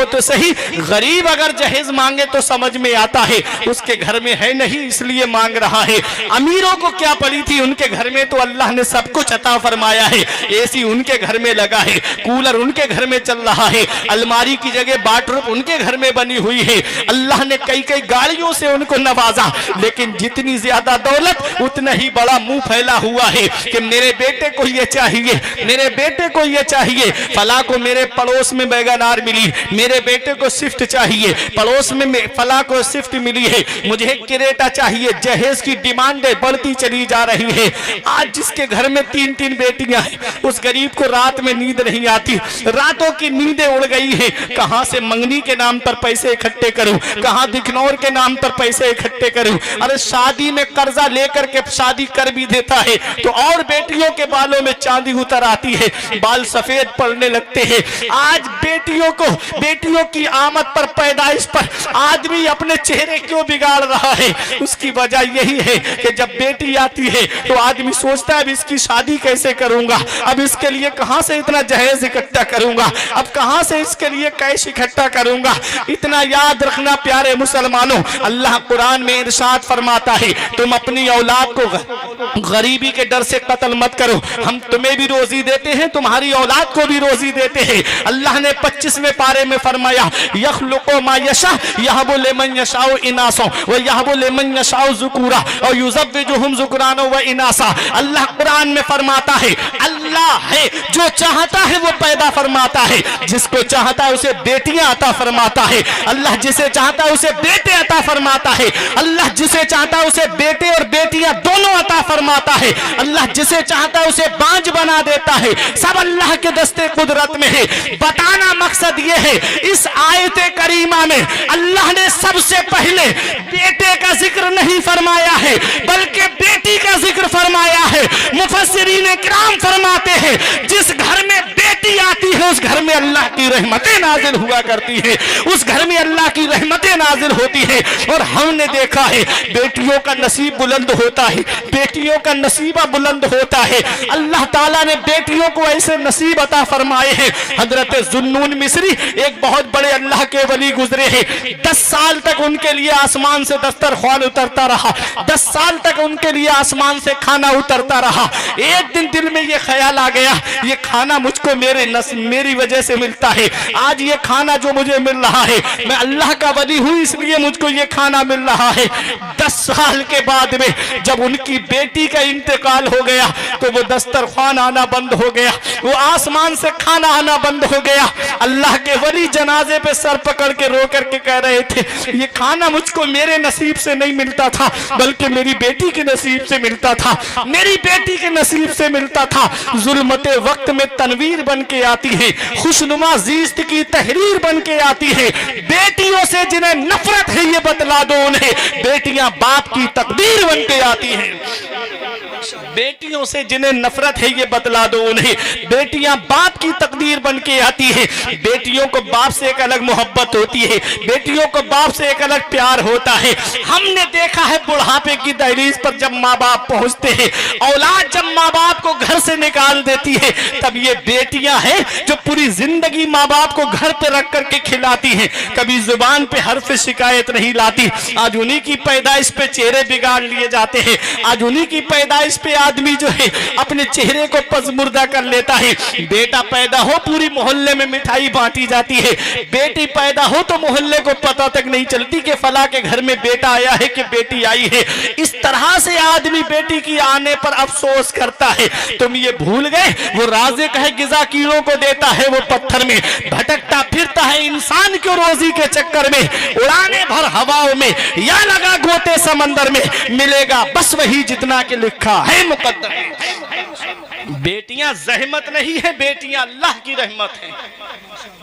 देखो तो सही, गरीब अगर जहेज मांगे तो समझ में आता है उसके घर में है नहीं इसलिए मांग रहा है। अमीरों को क्या पड़ी थी, उनके घर में तो अल्लाह ने सब कुछ अता फरमाया है। एसी उनके घर में लगा है, कूलर उनके घर में चल रहा है, अलमारी की जगह बाथरूम उनके घर में बनी हुई है। अल्लाह ने कई कई गाड़ियों से उनको नवाजा, लेकिन जितनी ज्यादा दौलत उतना ही बड़ा मुंह फैला हुआ है कि मेरे बेटे को ये चाहिए, मेरे बेटे को ये चाहिए, फला को मेरे पड़ोस में वैगनार मिली, मेरे बेटे को स्विफ्ट चाहिए, पड़ोस में फला को स्विफ्ट मिली है, मुझे क्रेटा चाहिए। जहेज की डिमांडें बढ़ती चली जा रही है। आज जिसके घर में 3-3 बेटियां हैं, उस गरीब को रात में नींद नहीं आती, रातों की नींदें उड़ गई है। कहां से मंगनी के नाम पर पैसे इकट्ठे करूं, कहां दिखनौर के नाम पर पैसे इकट्ठे करूं। अरे शादी में कर्जा लेकर के शादी कर भी देता है तो और बेटियों के बालों में चांदी उतर आती है, बाल सफेद पड़ने लगते हैं। आज बेटियों को, बेटियों की आमद पर, पैदाइश पर आदमी अपने चेहरे क्यों बिगाड़ रहा है? उसकी वजह यही है कि जब बेटी आती है तो आदमी सोचता है अब इसकी शादी कैसे करूंगा, अब इसके लिए कहां से इतना जहेज इकट्ठा करूंगा, अब कहां से इसके लिए कैश इकट्ठा करूंगा। इतना याद रखना प्यारे मुसलमानों, अल्लाह कुरान में इरशाद फरमाता है तुम अपनी औलाद को गरीबी के डर से कत्ल मत करो, हम तुम्हें भी रोजी देते हैं, तुम्हारी औलाद को भी रोजी देते हैं। अल्लाह ने 25वें पारे में फरमाया यखलुकु मा यशा यहबु लिमन यशाउ इनासा व यहबु लिमन यशाउ ज़ुकुरा और युज़व्विजुहुम ज़ुकुराना व इनासा। अल्लाह कुरान में फरमाता है अल्लाह है जो चाहता है वो पैदा फरमाता है, जिसको चाहता है उसे बेटियां अता फरमाता है। अल्लाह जिसे चाहता है उसे बेटे अता फरमाता है, अल्लाह जिसे चाहता है उसे बेटे और बेटियां दोनों अता फरमाता है, अल्लाह जिसे चाहता है उसे बांझ बना देता है। सब अल्लाह के दस्ते कुदरत में है। बताना मकसद ये है, इस आयत करीमा में अल्लाह ने सबसे पहले बेटे का जिक्र नहीं फरमाया है बल्कि बेटी का जिक्र फरमाया है। मुफस्सिरीन किराम फरमाते हैं जिस घर में बेटी आती है उस घर में अल्लाह की रहमतें नाजिल हुआ करती है, उस घर में अल्लाह की रहमतें नाजिल होती है। और हमने देखा है बेटियों का नसीब बुलंद होता है, बेटियों का नसीबा बुलंद होता है। अल्लाह ताला ने बेटियों को ऐसे नसीब अता फरमाए हैं। हजरत जुन्नून मिस्री एक बहुत बड़े अल्लाह के वली गुजरे हैं। 10 साल तक उनके लिए आसमान से दस्तरख्वान उतरता रहा, 10 साल तक उनके लिए आसमान से खाना उतरता रहा। एक दिन दिल में ये ख्याल आ गया ये खाना मुझको मेरी वजह से मिलता है, आज ये खाना जो मुझे मिल रहा है मैं अल्लाह का वली हूं इसलिए मुझको ये खाना मिल रहा है। 10 साल के बाद में जब उनकी बेटी का इंतकाल हो गया तो वो दस्तरख्वान आना बंद हो गया, वो आसमान से खाना आना बंद हो गया। अल्लाह के वली जनाजे पे सर पकड़ के रो करके कह रहे थे ये खाना मुझको मेरे नसीब से नहीं मिलता था बल्कि मेरी बेटी के नसीब से मिलता था, मेरी बेटी के नसीब से मिलता था। जुल्मते वक्त में तनवीर बन के आती है, खुशनुमा ज़ीस्त की तहरीर बन के आती है। बेटियों से जिन्हें नफरत है ये बतला दो उन्हें, बेटियां बाप की तकदीर बन के आती हैं। बेटियों से जिन्हें नफरत है ये बतला दो उन्हें, बेटियां बाप की तकदीर बन के आती है। बेटियों को बाप से एक अलग मोहब्बत होती है, बेटियों को बाप से एक अलग प्यार होता है। हमने देखा है बुढ़ापे की दहलीज पर जब माँ बाप पहुंचते हैं, औलाद जब माँ बाप को घर से निकाल देती है तब ये बेटियां हैं जो पूरी जिंदगी माँ बाप को घर पे रख करके खिलाती हैं, कभी जुबान पे हर्फ शिकायत नहीं लाती। आज उन्हीं की पैदाइश पे चेहरे बिगाड़ लिए जाते हैं, आज उन्हीं की पैदाइश पे आदमी जो है अपने चेहरे को पजमुर्दा कर लेता है। बेटा पैदा हो पूरी मोहल्ले में मिठाई बांटी जाती है, बेटी पैदा हो तो मोहल्ले को पता तक नहीं चलती कि फला के घर में बेटा आया है कि बेटी आई है। इस तरह से आदमी बेटी की आने पर अफसोस करता है। तुम ये भूल गए वो राज़िक है गिज़ा कीड़ों को देता है, वो पत्थर में भटकता फिरता है इंसान क्यों रोजी के चक्कर में, उड़ाने भर हवाओं में या लगा गोते समंदर में, मिलेगा बस वही जितना के लिखा है मुकद्दर में। बेटियां जहमत नहीं है, बेटियां अल्लाह की रहमत है।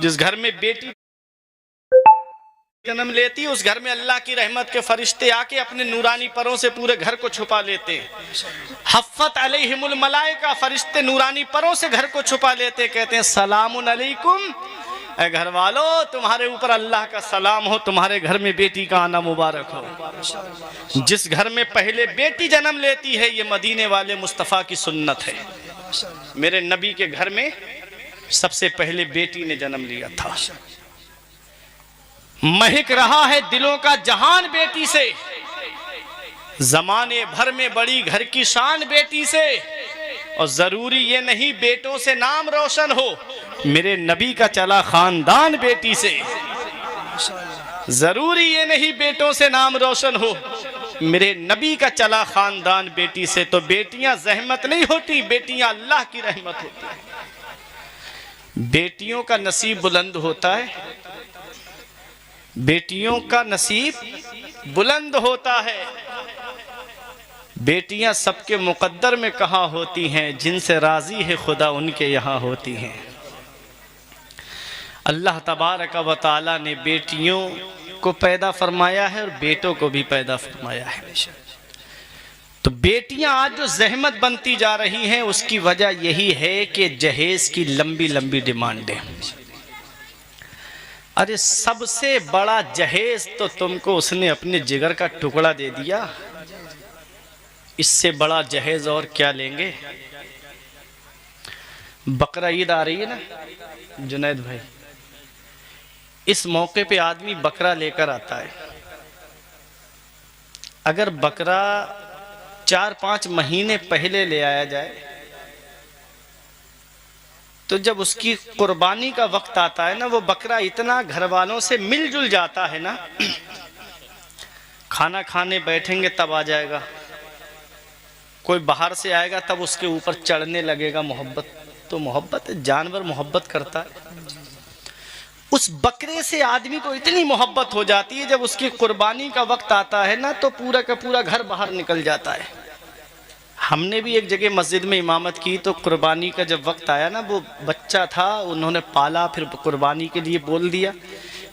जिस घर में बेटी जन्म लेती है उस घर में अल्लाह की रहमत के फरिश्ते आके अपने नूरानी परों से पूरे घर को छुपा लेते हैं। हफ़्फ़त अलैहिमुल मलाइका, फरिश्ते नूरानी परों से घर को छुपा लेते, कहते हैं सलामुन अलैकुम, ऐ घर वालों तुम्हारे ऊपर अल्लाह का सलाम हो, तुम्हारे घर में बेटी का आना मुबारक हो। जिस घर में पहले बेटी जन्म लेती है ये मदीने वाले मुस्तफ़ा की सुन्नत है। मेरे नबी के घर में सबसे पहले बेटी ने जन्म लिया था। महक रहा है दिलों का जहान बेटी से, जमाने भर में बड़ी घर की शान बेटी से। और जरूरी ये नहीं बेटों से नाम रोशन हो, मेरे नबी का चला खानदान बेटी से। जरूरी ये नहीं बेटों से नाम रोशन हो, मेरे नबी का चला खानदान बेटी से। तो बेटियां जहमत नहीं होती, बेटियां अल्लाह की रहमत होती है। बेटियों का नसीब बुलंद होता है, बेटियों का नसीब बुलंद होता है। बेटियां सबके मुकद्दर में कहाँ होती हैं, जिनसे राजी है खुदा उनके यहाँ होती हैं। अल्लाह तबारक व तआला ने बेटियों को पैदा फरमाया है और बेटों को भी पैदा फरमाया है। तो बेटियां आज जो जहमत बनती जा रही हैं, उसकी वजह यही है कि जहेज की लंबी लंबी डिमांडें। अरे सबसे बड़ा जहेज तो तुमको उसने अपने जिगर का टुकड़ा दे दिया, इससे बड़ा जहेज और क्या लेंगे। बकरा ईद आ रही है ना जुनैद भाई, इस मौके पे आदमी बकरा लेकर आता है। अगर बकरा 4-5 महीने पहले ले आया जाए तो जब उसकी कुर्बानी का वक्त आता है ना, वो बकरा इतना घर वालों से मिलजुल जाता है ना, खाना खाने बैठेंगे तब आ जाएगा, कोई बाहर से आएगा तब उसके ऊपर चढ़ने लगेगा। मोहब्बत तो मोहब्बत है, जानवर मोहब्बत करता है। उस बकरे से आदमी को इतनी मोहब्बत हो जाती है, जब उसकी कुर्बानी का वक्त आता है ना, तो पूरा का पूरा घर बाहर निकल जाता है। हमने भी एक जगह मस्जिद में इमामत की, तो कुर्बानी का जब वक्त आया ना, वो बच्चा था, उन्होंने पाला, फिर कुर्बानी के लिए बोल दिया।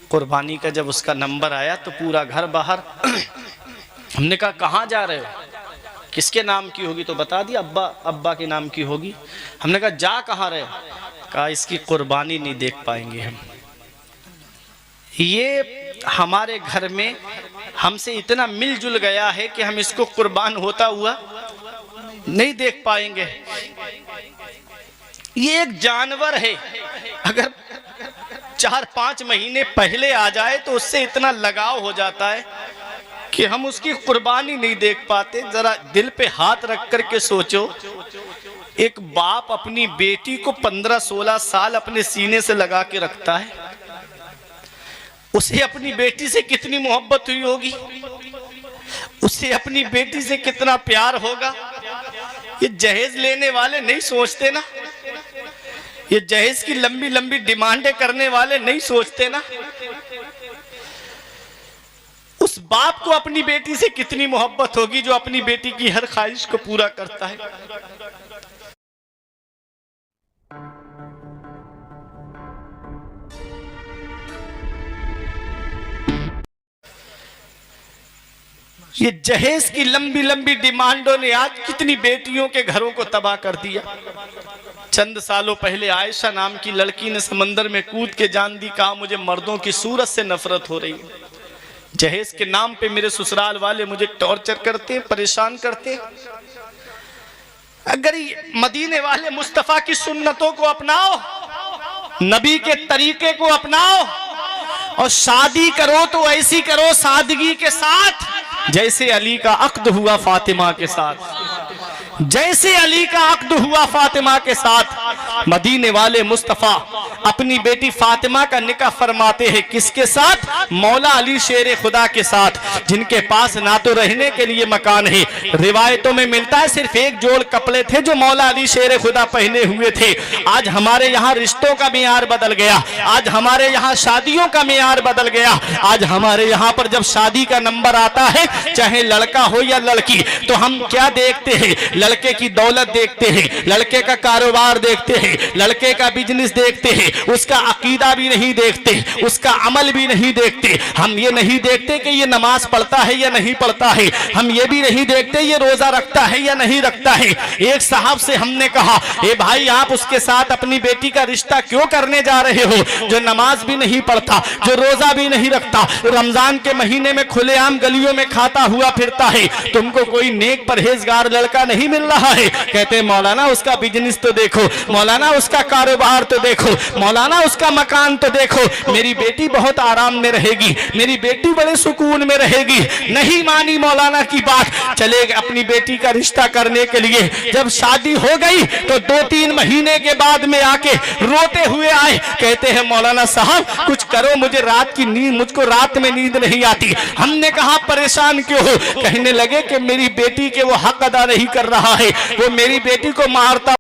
कुर्बानी का जब उसका नंबर आया तो पूरा घर बाहर। हमने कहा कहाँ जा रहे हो, किसके नाम की होगी, तो बता दिया अब्बा के नाम की होगी। हमने कहा जा कहाँ रहे, कहा इसकी कुर्बानी नहीं देख पाएंगे हम। ये हमारे घर में हमसे इतना मिलजुल गया है कि हम इसको कुर्बान होता हुआ नहीं देख पाएंगे। ये एक जानवर है, अगर 4-5 महीने पहले आ जाए तो उससे इतना लगाव हो जाता है कि हम उसकी कुर्बानी नहीं देख पाते। जरा दिल पे हाथ रख करके सोचो, एक बाप अपनी बेटी को 15-16 साल अपने सीने से लगा के रखता है, उसे अपनी बेटी से कितनी मोहब्बत हुई होगी, उसे अपनी बेटी से कितना प्यार होगा। ये जहेज लेने वाले नहीं सोचते ना, ये जहेज की लंबी लंबी डिमांडें करने वाले नहीं सोचते ना, उस बाप को अपनी बेटी से कितनी मोहब्बत होगी जो अपनी बेटी की हर ख्वाहिश को पूरा करता है। ये जहेज की लंबी लंबी डिमांडों ने आज कितनी बेटियों के घरों को तबाह कर दिया। चंद सालों पहले आयशा नाम की लड़की ने समंदर में कूद के जान दी, कहा मुझे मर्दों की सूरत से नफरत हो रही है, जहेज के नाम पे मेरे ससुराल वाले मुझे टॉर्चर करते हैं, परेशान करते हैं। अगर मदीने वाले मुस्तफा की सुन्नतों को अपनाओ, नबी के तरीके को अपनाओ और शादी करो तो ऐसी करो सादगी के साथ जैसे अली का अक्द हुआ फातिमा के साथ, जैसे अली का अक्द हुआ फातिमा के साथ। मदीने वाले मुस्तफा अपनी बेटी फातिमा का निकाह फरमाते हैं किसके साथ, मौला अली शेर खुदा के साथ, जिनके पास ना तो रहने के लिए मकान है, रिवायतों में मिलता है सिर्फ एक जोड़ कपड़े थे जो मौला अली शेर खुदा पहने हुए थे। आज हमारे यहाँ रिश्तों का मियार बदल गया, आज हमारे यहाँ शादियों का मियार बदल गया। आज हमारे यहाँ पर जब शादी का नंबर आता है, चाहे लड़का हो या लड़की, तो हम क्या देखते हैं, लड़के की दौलत देखते हैं, लड़के का कारोबार देखते हैं, लड़के का बिजनेस देखते हैं, उसका अकीदा भी नहीं देखते, उसका अमल भी नहीं देखते। हम ये नहीं देखते कि ये नमाज पढ़ता है या नहीं पढ़ता है, हम ये भी नहीं देखते ये रोजा रखता है या नहीं रखता है। एक साहब से हमने कहा, ए भाई आप उसके साथ अपनी बेटी का रिश्ता क्यों करने जा रहे हो, जो नमाज भी नहीं पढ़ता, जो रोजा भी नहीं रखता, रमजान के महीने में खुलेआम गलियों में खाता हुआ फिरता है, तुमको कोई नेक परहेजगार लड़का नहीं मिल रहा है। कहते मौलाना उसका बिजनेस तो देखो, मौलाना मौलाना उसका कारोबार तो देखो, मौलाना उसका मकान तो देखो, मेरी बेटी बहुत आराम में रहेगी, मेरी बेटी बड़े सुकून में रहेगी। नहीं मानी मौलाना की बात, चले अपनी बेटी का रिश्ता करने के लिए। जब शादी हो गई तो 2-3 महीने के बाद में आके रोते हुए आए, कहते हैं मौलाना साहब कुछ करो, मुझे रात की नींद, मुझको रात में नींद नहीं आती। हमने कहा परेशान क्यों हो? कहने लगे कि मेरी बेटी के वो हक अदा नहीं कर रहा है, वो मेरी बेटी को मारता